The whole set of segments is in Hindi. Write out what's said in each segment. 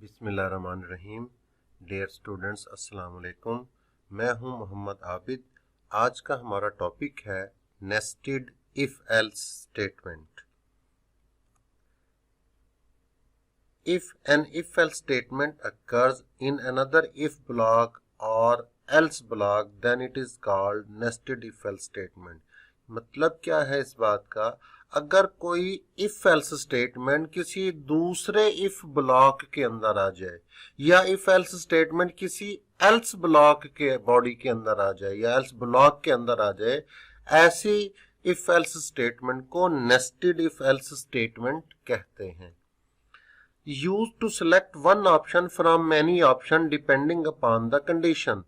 बिस्मिल्लाहिर्रहमानिर्रहीम। डियर स्टूडेंट्स, अस्सलाम वालेकुम। मैं हूं मोहम्मद आबिद। आज का हमारा टॉपिक है nested if else statement. If an if else statement occurs in another if block or else block then it is called nested if else statement। मतलब क्या है इस बात का, अगर कोई इफ एल्स स्टेटमेंट किसी दूसरे इफ ब्लॉक के अंदर आ जाए या इफ एल्स स्टेटमेंट किसी एल्स ब्लॉक के बॉडी के अंदर आ जाए या एल्स ब्लॉक के अंदर आ जाए, ऐसी इफ एल्स स्टेटमेंट को नेस्टेड इफ एल्स स्टेटमेंट कहते हैं। Used to select one option from many option depending upon the condition।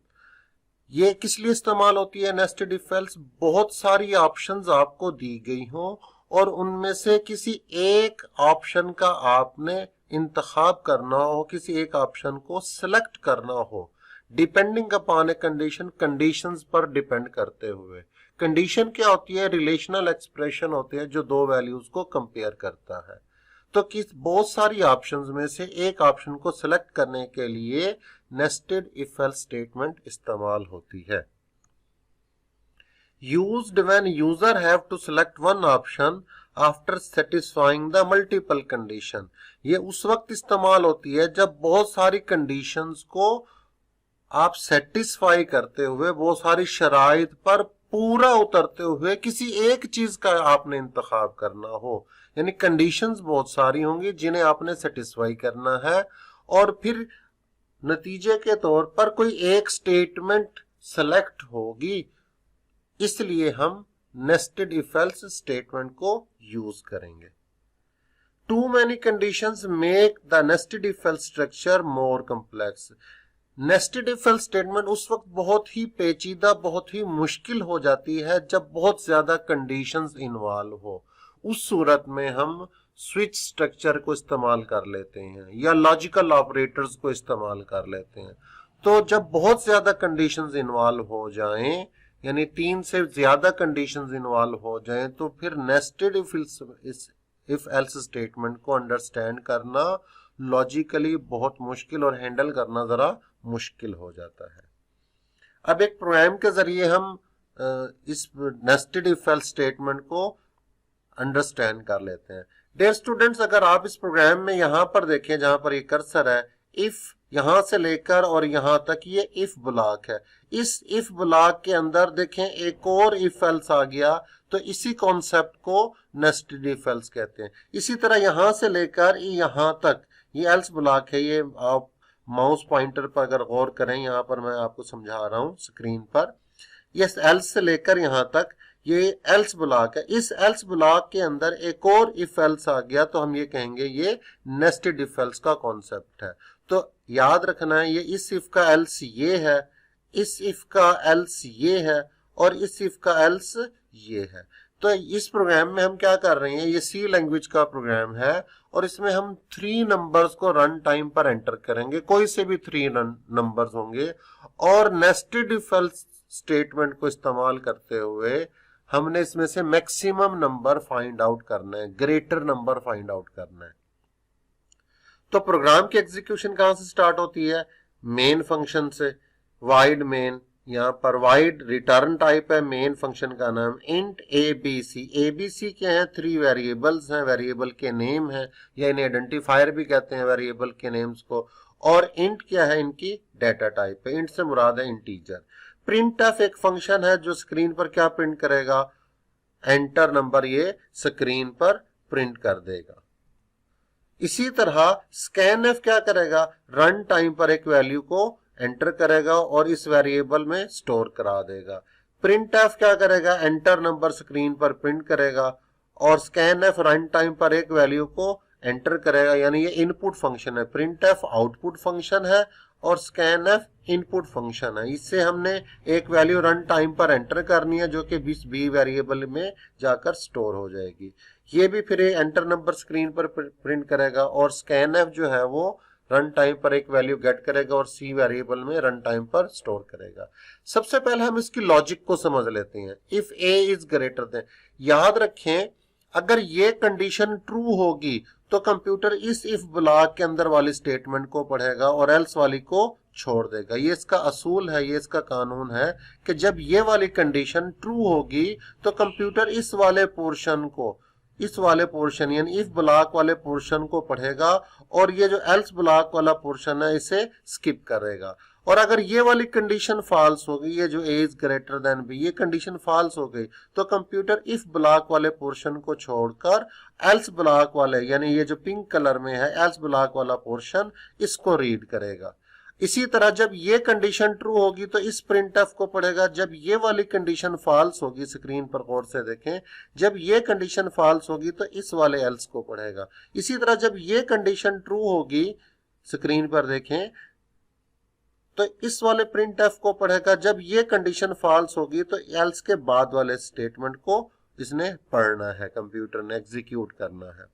ये किस लिए इस्तेमाल होती है नेस्टेड इफ एल्स? बहुत सारी ऑप्शंस आपको दी गई हो और उनमें से किसी एक ऑप्शन का आपने इंतखाब करना हो, किसी एक ऑप्शन को सिलेक्ट करना हो, depending upon a condition, conditions पर डिपेंड करते हुए। कंडीशन क्या होती है? रिलेशनल एक्सप्रेशन होते हैं जो दो वैल्यूज को कंपेयर करता है। तो किस बहुत सारी ऑप्शंस में से एक ऑप्शन को सिलेक्ट करने के लिए नेस्टेड इफ एल्स स्टेटमेंट इस्तेमाल होती है। Used when user have to select one option after satisfying the multiple condition। ये उस वक्त इस्तेमाल होती है जब बहुत सारी कंडीशंस को आप सेटिस्फाई करते हुए, बहुत सारी शराइत पर पूरा उतरते हुए किसी एक चीज का आपने इंतखाब करना हो। यानी कंडीशंस बहुत सारी होंगी जिन्हें आपने सेटिस्फाई करना है और फिर नतीजे के तौर पर कोई एक स्टेटमेंट सेलेक्ट होगी, इसलिए हम नेस्टेड इफ एल्स स्टेटमेंट को यूज करेंगे। Too many conditions make the nested if else structure more complex. Nested if else statement उस वक्त बहुत ही पेचीदा, बहुत ही मुश्किल हो जाती है जब बहुत ज्यादा कंडीशंस इन्वॉल्व हो। उस सूरत में हम स्विच स्ट्रक्चर को इस्तेमाल कर लेते हैं या लॉजिकल ऑपरेटर्स को इस्तेमाल कर लेते हैं। तो जब बहुत ज्यादा कंडीशंस इन्वॉल्व हो जाएं, यानी तीन से ज्यादा कंडीशंस इन्वॉल्व हो जाएं, तो फिर नेस्टेड इफ एल्स स्टेटमेंट को अंडरस्टैंड करना लॉजिकली बहुत मुश्किल और हैंडल करना जरा मुश्किल हो जाता है। अब एक प्रोग्राम के जरिए हम इस नेस्टेड इफ एल्स स्टेटमेंट को अंडरस्टैंड कर लेते हैं। डियर स्टूडेंट्स, अगर आप इस प्रोग्राम में यहां पर देखें, जहां पर ये कर्सर है, इफ यहां से लेकर और यहां तक ये इफ ब्लॉक है। इस इफ ब्लॉक के अंदर देखें एक और इफ एल्स आ गया, तो इसी कॉन्सेप्ट को नेस्टेड इफ एल्स कहते हैं। इसी तरह यहां से लेकर यहां तक ये एल्स ब्लॉक है। ये आप माउस पॉइंटर पर अगर गौर करें, यहां पर मैं आपको समझा रहा हूं स्क्रीन पर, ये एल्स से लेकर यहां तक ये एल्स ब्लॉक है। इस एल्स ब्लॉक के अंदर एक और इफ एल्स आ गया, तो हम ये कहेंगे ये नेस्टेड इफ एल्स का कॉन्सेप्ट है। तो याद रखना है, ये इस इफ का एल्स ये है, इस इफ का एल्स ये है और इस इफ का एल्स ये है। तो इस प्रोग्राम में हम क्या कर रहे हैं, ये सी लैंग्वेज का प्रोग्राम है और इसमें हम 3 नंबर्स को रन टाइम पर एंटर करेंगे, कोई से भी 3 नंबर्स होंगे, और नेस्टेड इफ एल्स स्टेटमेंट को इस्तेमाल करते हुए हमने इसमें से मैक्सिमम नंबर फाइंड आउट करना है, ग्रेटर नंबर फाइंड आउट करना है। तो प्रोग्राम की एग्जीक्यूशन कहां से स्टार्ट होती है? मेन फंक्शन से। वाइड मेन, यहां पर वाइड रिटर्न टाइप है मेन फंक्शन का नाम। इंट एबीसी, एबीसी क्या है? 3 वेरिएबल्स हैं, वेरिएबल के नेम है या इन्हें आइडेंटिफायर भी कहते हैं वेरिएबल के नेम्स को। और इंट क्या है? इनकी डाटा टाइप है। इंट से मुराद है इंटीजर। प्रिंटफ एक फंक्शन है जो स्क्रीन पर क्या प्रिंट करेगा? एंटर नंबर ये स्क्रीन पर प्रिंट कर देगा। इसी तरह स्कैनएफ क्या करेगा? रन टाइम पर एक वैल्यू को एंटर करेगा और इस वेरिएबल में स्टोर करा देगा। प्रिंटफ क्या करेगा? एंटर नंबर स्क्रीन पर प्रिंट करेगा और स्कैनएफ रन टाइम पर एक वैल्यू को एंटर करेगा। यानी ये इनपुट फंक्शन है। प्रिंटफ आउटपुट फंक्शन है और स्कैनएफ इनपुट फंक्शन है। इससे हमने एक वैल्यू रन टाइम पर एंटर करनी है जो कि बी वेरिएबल में जाकर स्टोर हो जाएगी। ये भी फिर एंटर नंबर स्क्रीन पर प्रिंट करेगा और स्कैनएफ जो है वो रन टाइम पर एक वैल्यू गेट करेगा और सी वेरिएबल में रन टाइम पर स्टोर करेगा। सबसे पहले हम इसकी लॉजिक को समझ लेते हैं। If A is greater then, याद रखें अगर ये कंडीशन ट्रू होगी तो कंप्यूटर इस इफ ब्लॉक के अंदर वाली स्टेटमेंट को पढ़ेगा और एल्स वाली को छोड़ देगा। ये इसका असूल है, ये इसका कानून है कि जब ये वाली कंडीशन ट्रू होगी तो कंप्यूटर इस वाले पोर्शन यानी इफ ब्लॉक वाले पोर्शन को पढ़ेगा और ये जो एल्स ब्लॉक वाला पोर्शन है इसे स्किप करेगा। और अगर ये वाली कंडीशन फॉल्स हो गई, ये जो ए इज ग्रेटर देन बी, ये कंडीशन फॉल्स हो गई, तो कंप्यूटर इफ ब्लॉक वाले पोर्शन को छोड़कर एल्स ब्लॉक वाले यानी ये जो पिंक कलर में है एल्स ब्लॉक वाला पोर्शन इसको रीड करेगा। इसी तरह जब ये कंडीशन ट्रू होगी तो इस प्रिंटफ को पढ़ेगा। जब ये वाली कंडीशन फॉल्स होगी, स्क्रीन पर गौर से देखें, जब ये कंडीशन फॉल्स होगी तो इस वाले एल्स को पढ़ेगा। इसी तरह जब ये कंडीशन ट्रू होगी, स्क्रीन पर देखें, तो इस वाले प्रिंटफ को पढ़ेगा। जब ये कंडीशन फॉल्स होगी तो एल्स के बाद वाले स्टेटमेंट को इसने पढ़ना है, कंप्यूटर ने एग्जीक्यूट करना है।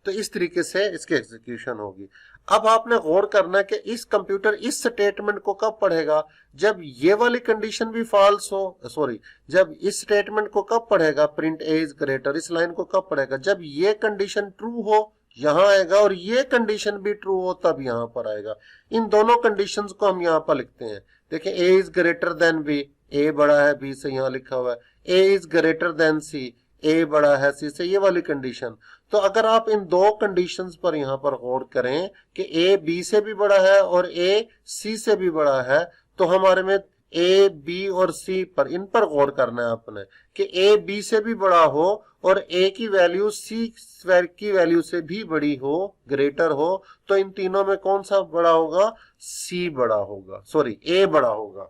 तो इस तरीके से इसकी एग्जीक्यूशन होगी। अब आपने गौर करना है कि इस कंप्यूटर इस स्टेटमेंट को कब पढ़ेगा, जब ये वाली कंडीशन भी फॉल्स हो, जब इस स्टेटमेंट को कब पढ़ेगा, प्रिंट ए इज ग्रेटर, इस लाइन को कब पढ़ेगा, जब ये कंडीशन ट्रू हो यहां आएगा और ये कंडीशन भी ट्रू हो तब यहां पर आएगा। इन दोनों कंडीशंस को हम यहां पर लिखते हैं। देखिए ए इज ग्रेटर देन बी, ए बड़ा है बी से, यहां लिखा हुआ है ए इज ग्रेटर देन सी, ए बड़ा है सी से, ये वाली कंडीशन। तो अगर आप इन दो कंडीशंस पर यहां पर गौर करें कि ए बी से भी बड़ा है और ए सी से भी बड़ा है, तो हमारे में ए बी और सी पर, इन पर गौर करना है आपने कि ए बी से भी बड़ा हो और ए की वैल्यू सी की वैल्यू से भी बड़ी हो, ग्रेटर हो, तो इन तीनों में कौन सा बड़ा होगा, सी बड़ा होगा, ए बड़ा होगा।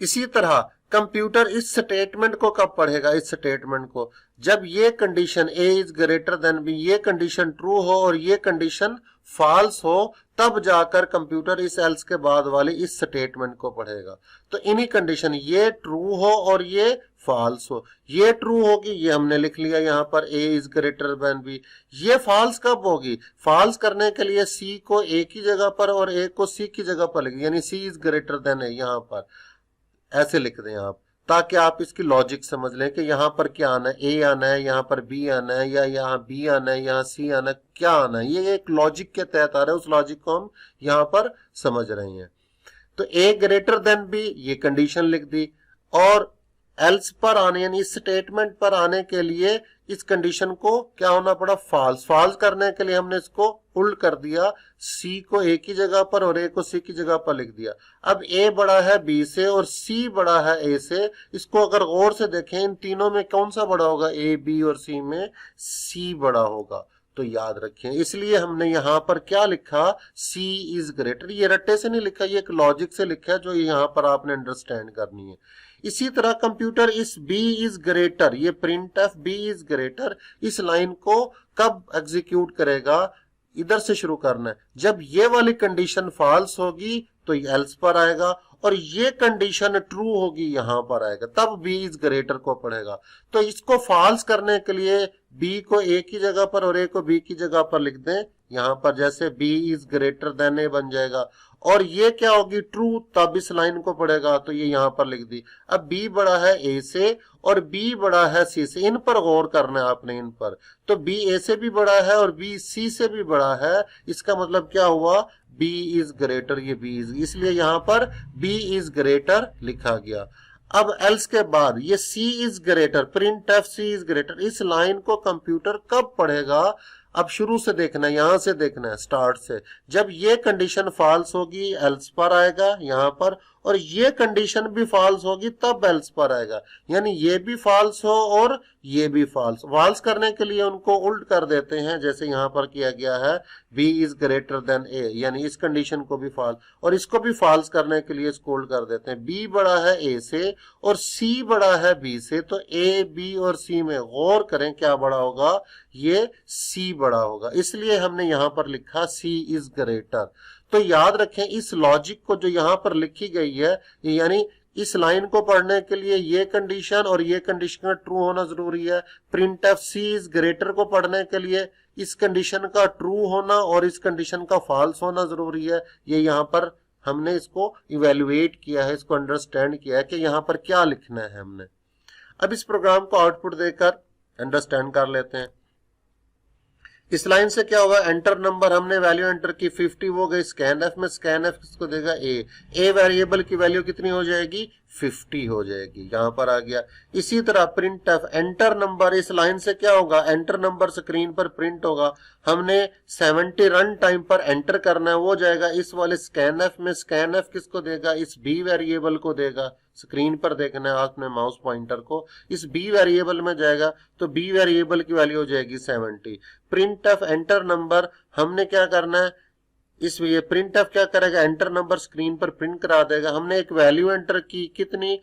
इसी तरह कंप्यूटर इस स्टेटमेंट को कब पढ़ेगा, इस स्टेटमेंट को जब ये condition A is greater than B, ये कंडीशन ट्रू हो और ये कंडीशन फॉल्स हो, तब जाकर कंप्यूटर इस एल्स के बाद वाले इस स्टेटमेंट को पढ़ेगा। तो इन्हीं कंडीशन, ये ट्रू हो और ये फॉल्स हो, ये ट्रू होगी, ये हमने लिख लिया यहाँ पर ए इज ग्रेटर देन बी। ये फॉल्स कब होगी, फॉल्स करने के लिए सी को ए की जगह पर और ए को सी की जगह पर लिखिए, यानी सी इज ग्रेटर देन ए, यहाँ पर ऐसे लिख दें आप, ताकि आप इसकी लॉजिक समझ लें कि यहाँ पर क्या आना है, ए आना है, यहाँ पर बी आना है, या यहाँ बी आना है, यहाँ सी आना है, क्या आना है, ये एक लॉजिक के तहत आ रहा है। उस लॉजिक को हम यहाँ पर समझ रहे हैं। तो ए ग्रेटर देन बी, ये कंडीशन लिख दी, और एल्स पर आने यानी इस स्टेटमेंट पर आने के लिए इस कंडीशन को क्या होना पड़ा, फॉल्स। फॉल्स करने के लिए हमने इसको उल्ट कर दिया, सी को ए की जगह पर और ए को सी की जगह पर लिख दिया। अब ए बड़ा है बी से और सी बड़ा है ए से, इसको अगर गौर से देखें इन तीनों में कौन सा बड़ा होगा, ए बी और सी में सी बड़ा होगा। तो याद रखें, इसलिए हमने यहाँ पर क्या लिखा, सी इज ग्रेटर। ये रट्टे से नहीं लिखा, ये एक लॉजिक से लिखा है जो यहाँ पर आपने अंडरस्टैंड करनी है। इसी तरह कंप्यूटर इस बी इज ग्रेटर, ये printf B is greater, इस लाइन को कब एग्जीक्यूट करेगा, इधर से शुरू करना है। जब ये वाली कंडीशन फॉल्स होगी तो ये एल्स पर आएगा और ये कंडीशन ट्रू होगी यहां पर आएगा, तब बी इज ग्रेटर को पढ़ेगा। तो इसको फॉल्स करने के लिए बी को ए की जगह पर और ए को बी की जगह पर लिख दें, यहां पर जैसे बी इज ग्रेटर देन ए बन जाएगा। और ये क्या होगी, ट्रू, तब इस लाइन को पढ़ेगा, तो ये यहां पर लिख दी। अब बी बड़ा है ए से और बी बड़ा है सी से, इन पर गौर करना है आपने, इन पर। तो बी ए से भी बड़ा है और बी सी से भी बड़ा है, इसका मतलब क्या हुआ, बी इज ग्रेटर, ये बी इज, इसलिए यहां पर बी इज ग्रेटर लिखा गया। अब एल्स के बाद ये c is greater, print F C is greater, इस लाइन को कंप्यूटर कब पढ़ेगा, अब शुरू से देखना है, यहां से देखना है, स्टार्ट से। जब ये कंडीशन फॉल्स होगी एल्स पर आएगा यहां पर, और ये कंडीशन भी फॉल्स होगी तब एल्स पर आएगा, यानी ये भी फॉल्स हो और ये भी फॉल्स। फॉल्स करने के लिए उनको उल्ट कर देते हैं, जैसे यहां पर किया गया है बी इज ग्रेटर देन ए, यानी इस कंडीशन को भी फॉल्स और इसको भी फॉल्स करने के लिए इसको उल्ट कर देते हैं। बी बड़ा है ए से और सी बड़ा है बी से, तो ए बी और सी में गौर करें क्या बड़ा होगा, ये सी बड़ा होगा, इसलिए हमने यहां पर लिखा सी इज ग्रेटर। तो याद रखें इस लॉजिक को जो यहां पर लिखी गई है, यानी इस लाइन को पढ़ने के लिए ये कंडीशन और ये कंडीशन का ट्रू होना जरूरी है। Print F C is greater को पढ़ने के लिए इस कंडीशन का ट्रू होना और इस कंडीशन का फॉल्स होना जरूरी है। ये यहाँ पर हमने इसको इवेल्युएट किया है, इसको अंडरस्टैंड किया है कि यहाँ पर क्या लिखना है हमने। अब इस प्रोग्राम को आउटपुट देकर अंडरस्टैंड कर लेते हैं। इस लाइन से क्या हुआ, एंटर नंबर, हमने वैल्यू एंटर की 50, वो गई स्कैन एफ में, स्कैन एफ किसको देगा, ए वेरिएबल की वैल्यू कितनी हो जाएगी, 50 हो जाएगी, यहां पर आ गया। इसी तरह प्रिंट एफ, एंटर नंबर, इस लाइन से क्या होगा, एंटर नंबर स्क्रीन पर प्रिंट होगा, हमने 70 रन टाइम पर एंटर करना है, वो जाएगा इस वाले स्कैन एफ में, स्कैन एफ किसको देगा, इस बी वेरिएबल को देगा, स्क्रीन पर देखना है आपने माउस पॉइंटर को, इस बी वेरिएबल में जाएगा, तो बी वेरिएबल की वैल्यू हो जाएगी 70। प्रिंट एफ एंटर नंबर, हमने क्या करना है, इस ये प्रिंट एफ क्या करेगा, एंटर नंबर स्क्रीन पर प्रिंट करा देगा, हमने एक वैल्यू एंटर की कितनी,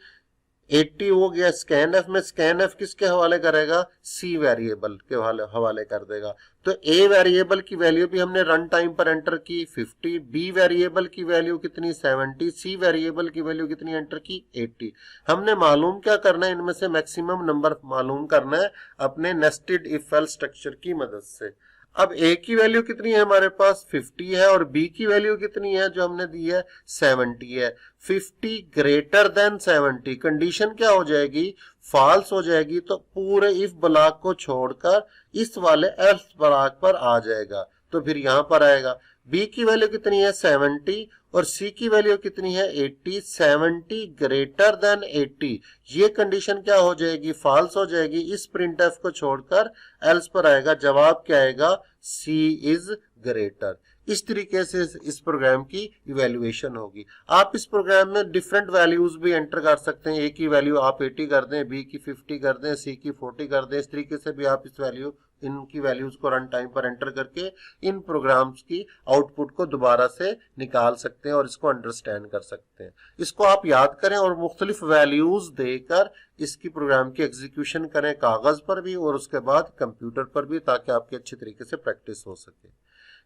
80 हो गया, स्कैन एफ में, स्कैन एफ किसके हवाले करेगा, सी वेरिएबल के हवाले कर देगा। तो ए वेरिएबल की वैल्यू भी हमने रन टाइम पर एंटर की 50, बी वेरिएबल की वैल्यू कितनी 70, सी वेरिएबल की वैल्यू कितनी एंटर की 80। हमने मालूम क्या करना है, इनमें से मैक्सिमम नंबर मालूम करना है अपने नेस्टेड इफ एल्स स्ट्रक्चर की मदद से। अब ए की वैल्यू कितनी है हमारे पास 50 है, और बी की वैल्यू कितनी है जो हमने दी है 70 है। 50 ग्रेटर देन 70, कंडीशन क्या हो जाएगी, फॉल्स हो जाएगी, तो पूरे इफ ब्लॉक को छोड़कर इस वाले एल्स ब्लॉक पर आ जाएगा, तो फिर यहां पर आएगा। बी की वैल्यू कितनी है 70 और सी की वैल्यू कितनी है 80, 70 ग्रेटर देन 80, ये कंडीशन क्या हो जाएगी, फॉल्स हो जाएगी, इस प्रिंट एफ को छोड़कर एल्स पर आएगा, जवाब क्या आएगा, सी इज ग्रेटर। इस तरीके से इस प्रोग्राम की इवेल्युएशन होगी। आप इस प्रोग्राम में डिफरेंट वैल्यूज भी एंटर कर सकते हैं, ए की वैल्यू आप 80 कर दें, बी की 50 कर दें, सी की 40 कर दें, इस तरीके से भी आप इस वैल्यू इनकी वैल्यूज को रन टाइम पर एंटर करके इन प्रोग्राम्स की आउटपुट को दोबारा से निकाल सकते हैं और इसको अंडरस्टैंड कर सकते हैं। इसको आप याद करें और मुख्तलिफ वैल्यूज देकर इसकी प्रोग्राम की एग्जीक्यूशन करें, कागज पर भी और उसके बाद कंप्यूटर पर भी, ताकि आपकी अच्छी तरीके से प्रैक्टिस हो सके।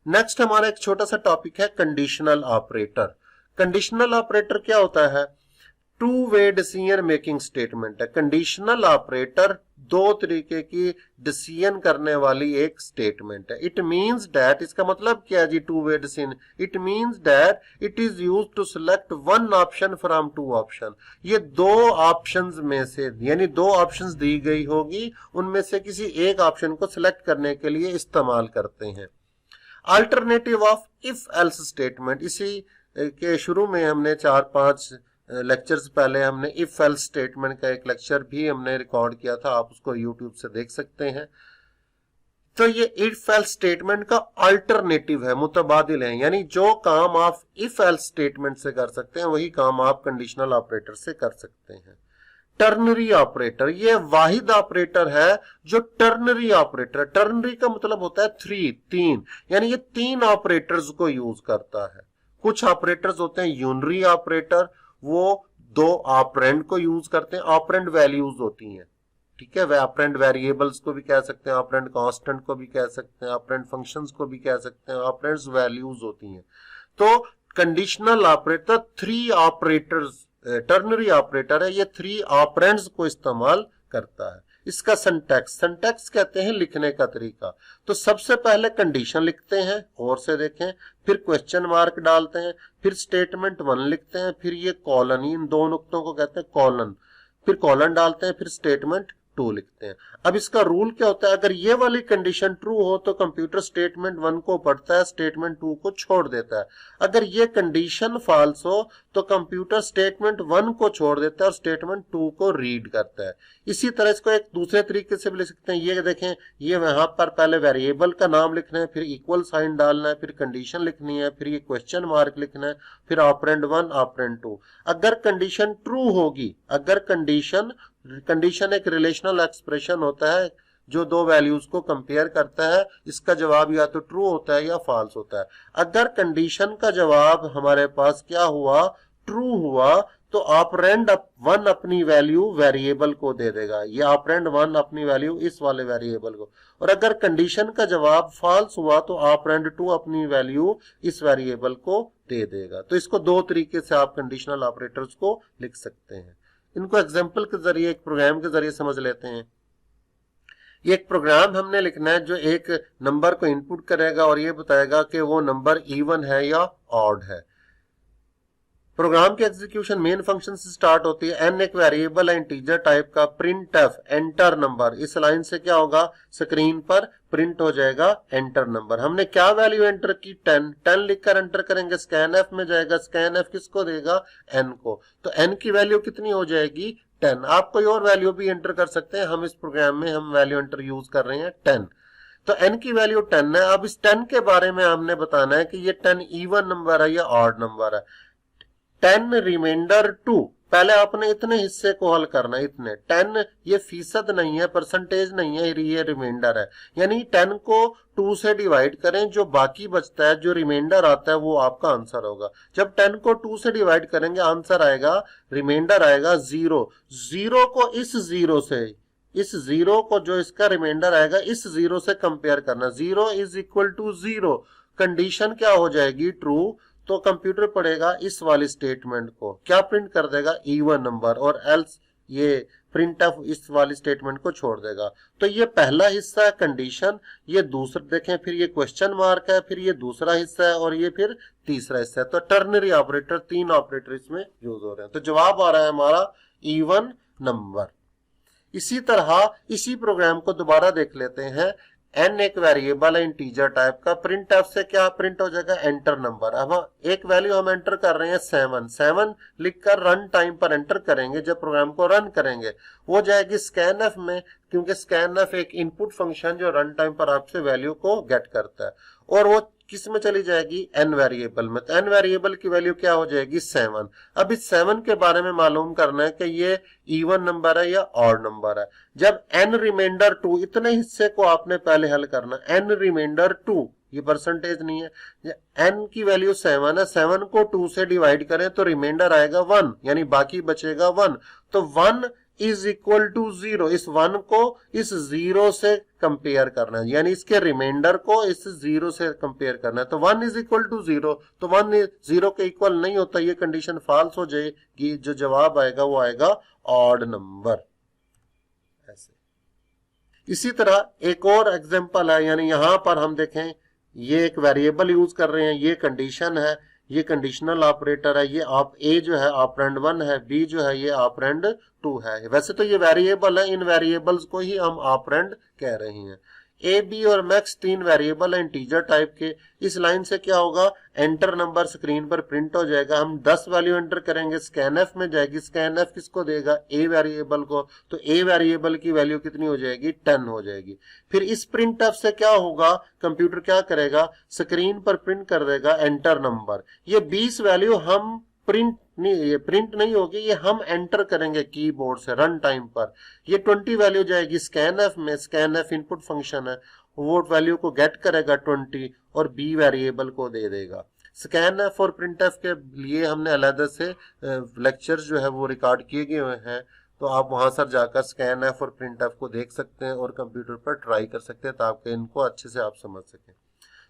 नेक्स्ट हमारा एक छोटा सा टॉपिक है कंडीशनल ऑपरेटर। कंडीशनल ऑपरेटर क्या होता है, to way decision making statement है। कंडीशनल ऑपरेटर दो तरीके की डिसीजन करने वाली एक स्टेटमेंट है। इट मींस दैट, इसका मतलब क्या है जी two way decision, it means that it is used to select one option from two option. ये दो ऑप्शंस में से, यानी दो ऑप्शंस दी गई होगी, उनमें से किसी एक ऑप्शन को सिलेक्ट करने के लिए इस्तेमाल करते हैं। Alternative of if else statement, इसी के शुरू में हमने 4-5 लेक्चर्स पहले हमने इफ एल्स स्टेटमेंट का एक लेक्चर भी हमने रिकॉर्ड किया था, आप उसको यूट्यूब से देख सकते हैं। तो ये इफ एल्स स्टेटमेंट का अल्टरनेटिव है, मुतबादिल है, यानी जो काम आप इफ एल्स स्टेटमेंट से कर सकते हैं वही काम आप कंडीशनल ऑपरेटर से कर सकते हैं। टर्नरी ऑपरेटर, ये वाहिद ऑपरेटर है जो टर्नरी ऑपरेटर, टर्नरी का मतलब होता है तीन, यानी ये तीन ऑपरेटर्स को यूज करता है। कुछ ऑपरेटर्स होते हैं यूनरी ऑपरेटर, वो दो ऑपरेंड को यूज करते हैं, ऑपरेंड वैल्यूज होती हैं, ठीक है, वे ऑपरेंड वेरिएबल्स को भी कह सकते हैं, ऑपरेंड कांस्टेंट को भी कह सकते हैं, ऑपरेंड फंक्शंस को भी कह सकते हैं, ऑपरेंड्स वैल्यूज होती हैं। तो conditional operator three operators, ternary operator है, ये थ्री ऑपरेंड्स को इस्तेमाल करता है। इसका सिंटैक्स, सिंटैक्स कहते हैं लिखने का तरीका। तो सबसे पहले कंडीशन लिखते हैं, और से देखें, फिर क्वेश्चन मार्क डालते हैं, फिर स्टेटमेंट 1 लिखते हैं, फिर ये कॉलन, इन दो नुक्तों को कहते हैं कॉलन, फिर कॉलन डालते हैं, फिर स्टेटमेंट 2 लिखते हैं। अब इसका रूल क्या होता है, अगर ये वाली कंडीशन ट्रू हो तो कंप्यूटर स्टेटमेंट 1 को पढ़ता है, स्टेटमेंट 2 को छोड़ देता है। अगर ये कंडीशन फॉल्स हो तो कंप्यूटर स्टेटमेंट 1 को छोड़ देता है और स्टेटमेंट 2 को रीड करता है। इसी तरह इसको एक दूसरे तरीके से भी लिख सकते हैं, ये देखें, ये वहां पर पहले वेरिएबल का नाम लिखना है, फिर इक्वल साइन डालना है, फिर कंडीशन लिखनी है, फिर ये क्वेश्चन मार्क लिखना है, फिर ऑपरेंड 1 ऑपरेंड 2। अगर कंडीशन ट्रू होगी, अगर कंडीशन एक रिलेशनल एक्सप्रेशन होता है जो दो वैल्यूज को कंपेयर करता है, इसका जवाब या तो ट्रू होता है या फॉल्स होता है। अगर कंडीशन का जवाब हमारे पास क्या हुआ, ट्रू हुआ, तो ऑपरेंड 1 अपनी वैल्यू वेरिएबल को दे देगा, ये ऑपरेंड 1 अपनी वैल्यू इस वाले वेरिएबल को, और अगर कंडीशन का जवाब फॉल्स हुआ तो ऑपरेंड 2 अपनी वैल्यू इस वेरिएबल को दे देगा। तो इसको दो तरीके से आप कंडीशनल ऑपरेटर्स को लिख सकते हैं। इनको एग्जाम्पल के जरिए, एक प्रोग्राम के जरिए समझ लेते हैं। ये एक प्रोग्राम हमने लिखना है जो एक नंबर को इनपुट करेगा और ये बताएगा कि वो नंबर इवन है या ऑड है। प्रोग्राम की एग्जीक्यूशन मेन फंक्शन से स्टार्ट होती है। एन एक वेरिएबल है इंटीजर टाइप का, प्रिंट एफ एंटर नंबर। इस लाइन से क्या होगा, स्क्रीन पर प्रिंट हो जाएगा एंटर नंबर। हमने क्या वैल्यू एंटर की, 10। 10 लिखकर एंटर करेंगे, स्कैन एफ में जाएगा, स्कैन एफ किसको देगा, एन को। तो एन की वैल्यू कितनी हो जाएगी, 10। आप कोई और वैल्यू भी एंटर कर सकते हैं, हम इस प्रोग्राम में हम वैल्यू एंटर यूज कर रहे हैं 10। तो n की वैल्यू 10 है। अब इस 10 के बारे में हमने बताना है कि ये 10 इवन नंबर है या ऑड नंबर है। 10 रिमाइंडर 2, पहले आपने इतने हिस्से को हल करना है, इतने। 10 ये फीसद नहीं है, परसेंटेज नहीं है, ये रिमाइंडर है। यानी 10 को 2 से डिवाइड करें, जो बाकी बचता है, जो रिमाइंडर आता है, वो आपका आंसर होगा। जब 10 को 2 से डिवाइड करेंगे, आंसर आएगा, रिमाइंडर आएगा 0। 0 को इस 0 से, इस 0 को जो इसका रिमाइंडर आएगा, इस 0 से कंपेयर करना। 0 इज इक्वल टू 0, कंडीशन क्या हो जाएगी, ट्रू। तो कंप्यूटर पढ़ेगा इस वाली स्टेटमेंट को, क्या प्रिंट कर देगा, इवन नंबर, और एल्स ये प्रिंट ऑफ इस वाली स्टेटमेंट को छोड़ देगा। तो ये पहला हिस्सा है कंडीशन। ये दूसरा देखें, फिर ये क्वेश्चन मार्क है, फिर ये दूसरा हिस्सा है, और ये फिर तीसरा हिस्सा है। तो टर्नरी ऑपरेटर, 3 ऑपरेटर इसमें यूज हो रहे हैं। तो जवाब आ रहा है हमारा इवन नंबर। इसी तरह इसी प्रोग्राम को दोबारा देख लेते हैं। n एक वेरिएबल है इंटीजर टाइप का, प्रिंट एफ से क्या प्रिंट हो जाएगा, एंटर नंबर। अब एक वैल्यू हम एंटर कर रहे हैं 7। 7 लिखकर रन टाइम पर एंटर करेंगे, जब प्रोग्राम को रन करेंगे वो जाएगी स्कैन एफ में, क्योंकि स्कैन एफ एक इनपुट फंक्शन जो रन टाइम पर आपसे वैल्यू को गेट करता है, और वो किस में चली जाएगी, n वेरिएबल में। तो n वेरिएबल की वैल्यू क्या हो जाएगी, 7। अब इस 7 के बारे में मालूम करना है कि ये इवन नंबर है या ऑड नंबर है। जब n रिमाइंडर 2, इतने हिस्से को आपने पहले हल करना, n रिमाइंडर 2, ये परसेंटेज नहीं है, n की वैल्यू 7 है, 7 को 2 से डिवाइड करें तो रिमाइंडर आएगा 1, यानी बाकी बचेगा 1। तो 1 इज इक्वल टू 0, इस 1 को इस 0 से कंपेयर करना है, यानी इसके रिमाइंडर को इस 0 से कंपेयर करना है। तो 1 इज इक्वल टू 0, तो 1 0 के इक्वल नहीं होता, ये कंडीशन फॉल्स हो जाएगी। जो जवाब आएगा वो आएगा ऑड नंबर। ऐसे इसी तरह एक और एग्जांपल है, यानी यहां पर हम देखें, ये एक वेरिएबल यूज कर रहे हैं, ये कंडीशन है, ये कंडीशनल ऑपरेटर है, ये आप ए जो है ऑपरेंड 1 है, बी जो है ये ऑपरेंड 2 है। वैसे तो ये वेरिएबल है, इन वेरिएबल्स को ही हम ऑपरेंड कह रहे हैं। ए, बी और मैक्स 3 वेरिएबल है इंटीजर टाइप के। इस लाइन से क्या होगा, एंटर नंबर स्क्रीन पर प्रिंट हो जाएगा। हम 10 वैल्यू एंटर करेंगे, स्कैन एफ में जाएगी, स्कैन एफ किसको देगा, ए वेरिएबल को। तो ए वेरिएबल की वैल्यू कितनी हो जाएगी, 10 हो जाएगी। फिर इस प्रिंट एफ से क्या होगा, कंप्यूटर क्या करेगा, स्क्रीन पर प्रिंट कर देगा एंटर नंबर। ये 20 वैल्यू हम प्रिंट नहीं होगी, ये हम एंटर करेंगे कीबोर्ड से रन टाइम पर। ये 20 वैल्यू जाएगी स्कैन एफ में, स्कैन एफ इनपुट फंक्शन है, वो वैल्यू को गेट करेगा 20 और बी वेरिएबल को दे देगा। स्कैन एफ और प्रिंट एफ के लिए हमने अलग से लेक्चर्स जो है वो रिकॉर्ड किए गए हुए हैं, तो आप वहां सर जाकर स्कैन एफ और प्रिंट एफ को देख सकते हैं और कंप्यूटर पर ट्राई कर सकते हैं, ताकि इनको अच्छे से आप समझ सकें।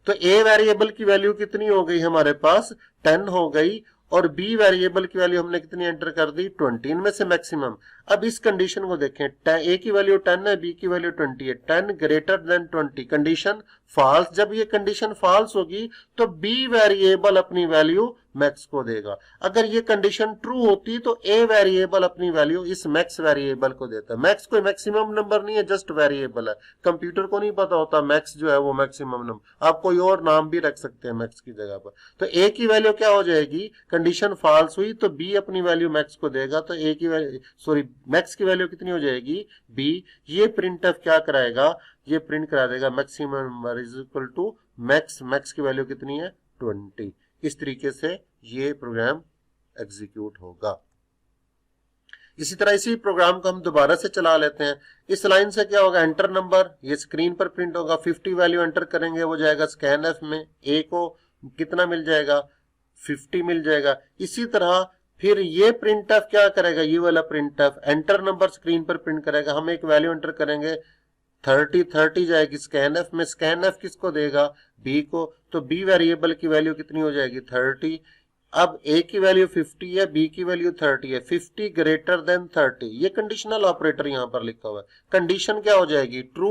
तो ए वेरिएबल की वैल्यू कितनी हो गई हमारे पास, 10 हो गई, और बी वेरिएबल की वैल्यू हमने कितनी एंटर कर दी, 20। इनमें से मैक्सिमम। अब इस कंडीशन को देखें, ए की वैल्यू 10 है, बी की वैल्यू 20 है, 10 ग्रेटर देन 20, कंडीशन फॉल्स। जब ये कंडीशन फॉल्स होगी तो बी वेरिएबल अपनी वैल्यू मैक्स को देगा। अगर ये कंडीशन ट्रू होती तो ए वेरिएबल अपनी वैल्यू इस मैक्स वेरिएबल को देता है। मैक्स कोई मैक्सिमम नंबर नहीं है, जस्ट वेरिएबल है। कंप्यूटर को नहीं पता होता मैक्स जो है वो मैक्सिमम नंबर, आप कोई और नाम भी रख सकते हैं मैक्स की जगह पर। तो ए की वैल्यू क्या हो जाएगी, कंडीशन फॉल्स हुई तो बी अपनी वैल्यू मैक्स को देगा, तो ए की वैल्यू सॉरी मैक्स की वैल्यू कितनी हो जाएगी, बी। ये प्रिंट एफ क्या कराएगा, ये प्रिंट करा देगा maximum number is equal to max. Max की वैल्यू कितनी है, 20। इस तरीके से ये प्रोग्राम एग्जीक्यूट होगा। इसी तरह इसी प्रोग्राम को हम दोबारा से चला लेते हैं। इस लाइन से क्या होगा, एंटर नंबर, ये स्क्रीन पर प्रिंट होगा। 50 वैल्यू एंटर करेंगे, वो जाएगा स्कैन एफ में, ए को कितना मिल जाएगा, 50 मिल जाएगा। इसी तरह फिर ये प्रिंट एफ क्या करेगा, ये वाला print F enter number screen पर प्रिंट करेगा। हम एक वैल्यू एंटर करेंगे, 30 जाएगी स्कैन एफ में, स्कैन एफ किसको देगा, बी को। तो बी वेरिएबल की वैल्यू कितनी हो जाएगी, 30। अब a की वैल्यू 50 है, b की वैल्यू 30 है, 50 ग्रेटर देन 30, ये कंडीशनल ऑपरेटर यहां पर लिखा हुआ है। कंडीशन क्या हो जाएगी, ट्रू।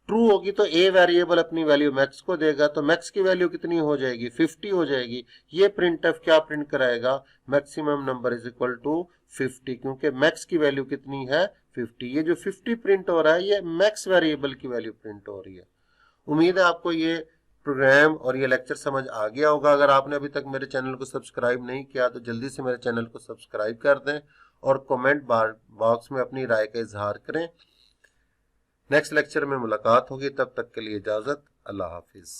ट्रू होगी तो a वेरिएबल अपनी वैल्यू मैक्स को देगा, तो मैक्स की वैल्यू कितनी हो जाएगी, 50 हो जाएगी। ये प्रिंटफ क्या प्रिंट कराएगा, maximum number is equal to 50, क्योंकि मैक्स की वैल्यू कितनी है 50। ये जो 50 प्रिंट हो रहा है ये मैक्स वेरिएबल की वैल्यू प्रिंट हो रही है। उम्मीद है आपको ये प्रोग्राम और ये लेक्चर समझ आ गया होगा। अगर आपने अभी तक मेरे चैनल को सब्सक्राइब नहीं किया तो जल्दी से मेरे चैनल को सब्सक्राइब कर दें और कमेंट बॉक्स में अपनी राय का इजहार करें। नेक्स्ट लेक्चर में मुलाकात होगी, तब तक के लिए इजाजत, अल्लाह हाफिज।